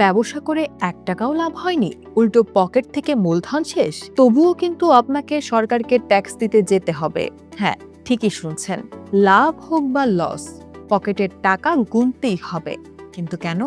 ব্যবসা করে ১ টাকাও লাভ হয়নি, উল্টো পকেট থেকে মূলধন শেষ, তবুও কিন্তু আপনাকে সরকারকে ট্যাক্স দিতে যেতে হবে। হ্যাঁ, ঠিকই শুনছেন, লাভ হোক বা লস, পকেটের টাকা গুনতেই হবে। কিন্তু কেন?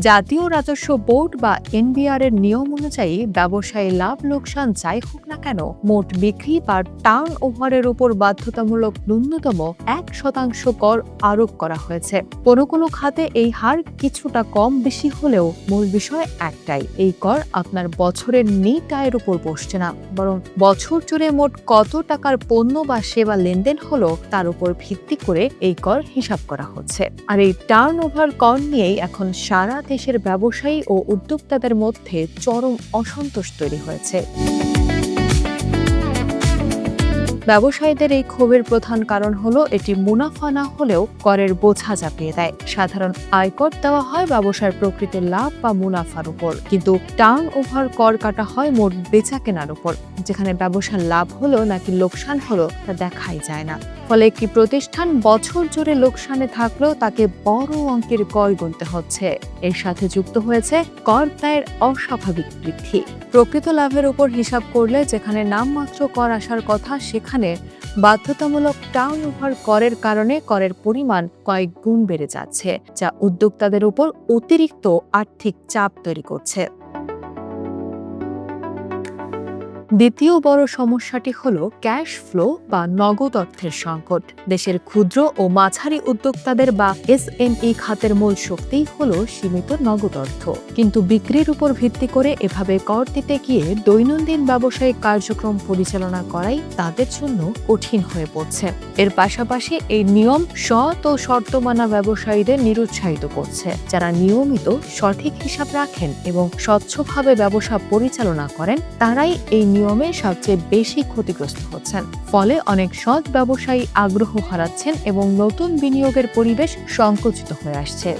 জাতীয় রাজস্ব বোর্ড বা এনবিআর এর নিয়ম অনুযায়ী ব্যবসায়ী লাভ লোকসান যাই হোক না কেন, মোট বিক্রি বা টার্ন ওভারের উপর বাধ্যতামূলক ন্যূনতম ১% কর আরোপ করা হয়েছে। কোনো কোনো খাতে এই হার কিছুটা কম বেশি হলেও মূল বিষয় একটাই, এই কর আপনার বছরের নেট আয়ের উপর বসছে না, বরং বছর জুড়ে মোট কত টাকার পণ্য বা সেবা লেনদেন হলো তার উপর ভিত্তি করে এই কর হিসাব করা হচ্ছে। আর এই টার্ন ওভার কর নিয়েই এখন সারা দেশের ব্যবসায়ী ও উদ্যোক্তাদের মধ্যে চরম অসন্তোষ তৈরি হয়েছে। ব্যবসায়ীদের এই ক্ষোভের প্রধান কারণ হলো এটি মুনাফা না হলেও করের বোঝা চাপিয়ে দেয়। সাধারণ আয়কর দেওয়া হয় ব্যবসার প্রকৃত লাভ বা মুনাফার উপর, কিন্তু টার্ন ওভার কর কাটা হয় মোট বেচা কেনার উপর, যেখানে ব্যবসার লাভ হলো নাকি লোকসান হলো তা দেখাই যায় না। ফলে একটি প্রতিষ্ঠান বছর জুড়ে লোকসানে থাকলেও তাকে বড় অঙ্কের কর গুনতে হচ্ছে। এর সাথে যুক্ত হয়েছে কর দায়ের অস্বাভাবিক বৃদ্ধি। প্রকৃত লাভের উপর হিসাব করলে যেখানে নামমাত্র কর আসার কথা, সেখানে বাধ্যতামূলক টার্ন ওভার করের কারণে করের পরিমাণ কয়েক গুণ বেড়ে যাচ্ছে, যা উদ্যোক্তাদের উপর অতিরিক্ত আর্থিক চাপ তৈরি করছে। দ্বিতীয় বড় সমস্যাটি হলো ক্যাশ ফ্লো বা নগদ অর্থের সংকট। দেশের ক্ষুদ্র ও মাঝারি উদ্যোক্তাদের বা এসএমই খাতের মূল শক্তিই হলো সীমিত নগদ অর্থ, কিন্তু বিক্রির উপর ভিত্তি করে এভাবে কর দিতে গিয়ে দৈনন্দিন ব্যবসায়িক কার্যক্রম পরিচালনা করাই তাদের জন্য কঠিন হয়ে পড়ছে। এর পাশাপাশি এই নিয়ম সৎ ও শর্তমানা ব্যবসায়ীদের নিরুৎসাহিত করছে, যারা নিয়মিত সঠিক হিসাব রাখেন এবং স্বচ্ছভাবে ব্যবসা পরিচালনা করেন, তারাই এই নিয়মে সবচেয়ে বেশি ক্ষতিগ্রস্ত হচ্ছেন। ফলে অনেক সৎ ব্যবসায়ী আগ্রহ হারাচ্ছেন এবং নতুন বিনিয়োগের পরিবেশ সংকুচিত হয়ে আসছে।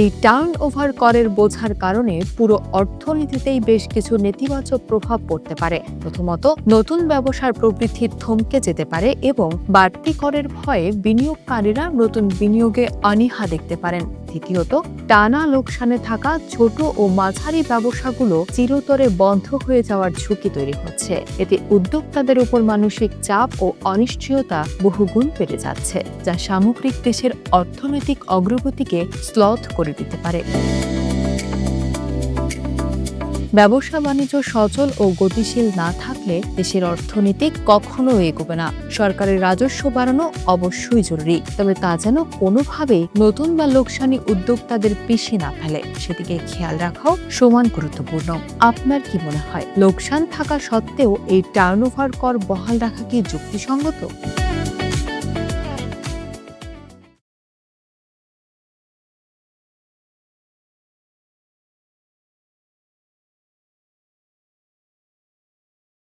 এই টার্ন ওভার করের বোঝার কারণে পুরো অর্থনীতিতেই বেশ কিছু নেতিবাচক প্রভাব পড়তে পারে। প্রথমত, নতুন ব্যবসার প্রবৃদ্ধি থমকে যেতে পারে এবং বাড়তি করের ভয়ে বিনিয়োগকারীরা নতুন বিনিয়োগে অনীহা দেখতে পারেন। দ্বিতীয়ত, টানা লোকসানে থাকা ছোট ও মাঝারি ব্যবসাগুলো চিরতরে বন্ধ হয়ে যাওয়ার ঝুঁকি তৈরি হচ্ছে। এতে উদ্যোক্তাদের উপর মানসিক চাপ ও অনিশ্চয়তা বহুগুণ বেড়ে যাচ্ছে, যা সামগ্রিক দেশের অর্থনৈতিক অগ্রগতিকে শ্লথ করে দিতে পারে। ব্যবসা বাণিজ্য সচল ও গতিশীল না থাকলে দেশের অর্থনীতি কখনো এগোবে না। সরকারের রাজস্ব বাড়ানো অবশ্যই জরুরি, তবে তা যেন কোনোভাবেই নতুন বা লোকসানি উদ্যোক্তাদের পিছিয়ে না ফেলে, সেদিকে খেয়াল রাখাও সমান গুরুত্বপূর্ণ। আপনার কি মনে হয়, লোকসান থাকা সত্ত্বেও এই টার্নওভার কর বহাল রাখা কি যুক্তিসঙ্গত?